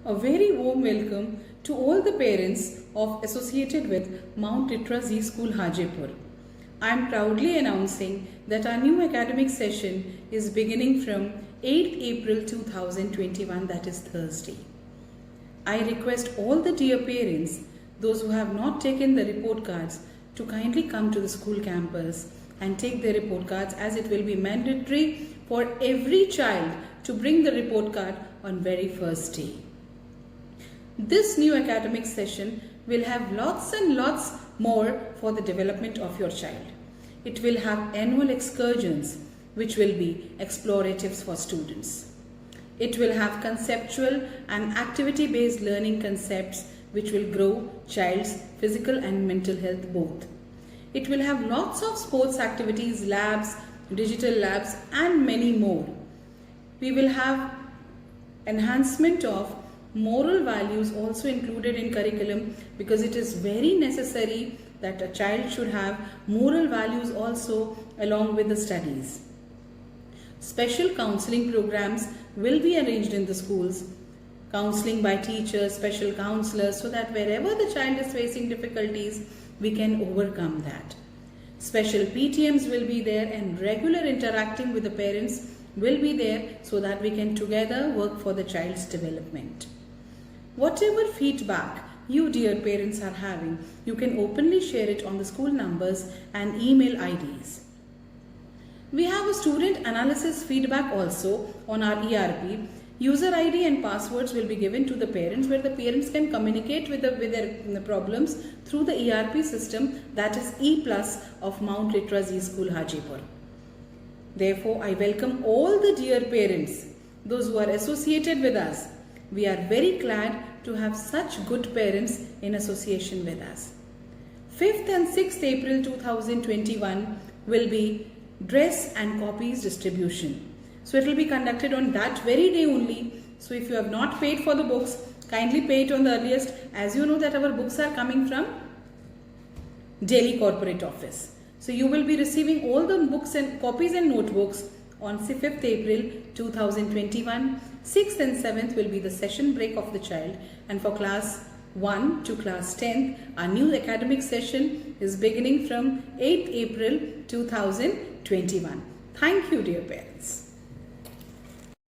A very warm welcome to all the parents associated with Mount Litra Z School Hajipur. I am proudly announcing that our new academic session is beginning from 8th April 2021, that is Thursday. I request all the dear parents, those who have not taken the report cards, to kindly come to the school campus and take their report cards, as it will be mandatory for every child to bring the report card on very first day. This new academic session will have lots and lots more for the development of your child. It will have annual excursions, which will be exploratives for students. It will have conceptual and activity-based learning concepts which will grow child's physical and mental health both. It will have lots of sports activities, labs, digital labs and many more. We will have enhancement of moral values also included in curriculum, because it is very necessary that a child should have moral values also along with the studies. Special counseling programs will be arranged in the schools, counseling by teachers, special counselors, so that wherever the child is facing difficulties, we can overcome that. Special PTMs will be there, and regular interacting with the parents will be there, so that we can together work for the child's development. Whatever feedback you dear parents are having, you can openly share it on the school numbers and email IDs. We have a student analysis feedback also on our ERP. User ID and passwords will be given to the parents, where the parents can communicate with their problems through the ERP system, that is E+ of Mount Litra Z School Hajipur. Therefore, I welcome all the dear parents, those who are associated with us. We are very glad to have such good parents in association with us. 5th and 6th April 2021 will be dress and copies distribution. So it will be conducted on that very day only. So if you have not paid for the books, kindly pay it on the earliest. As you know that our books are coming from Delhi Corporate Office. So you will be receiving all the books and copies and notebooks on 5th April 2021. 6th and 7th will be the session break of the child, and for class 1 to class 10, our new academic session is beginning from 8th April 2021. Thank you, dear parents.